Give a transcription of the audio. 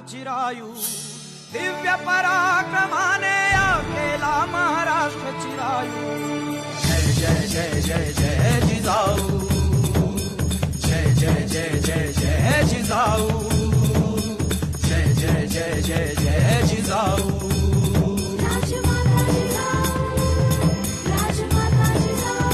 चिरायू दिव्य पराक्रमाने केला महाराष्ट्र चिरायू जय जय जय जय जय जिजाऊ जय जय जय जय जय जिजाऊ जय जय जय जय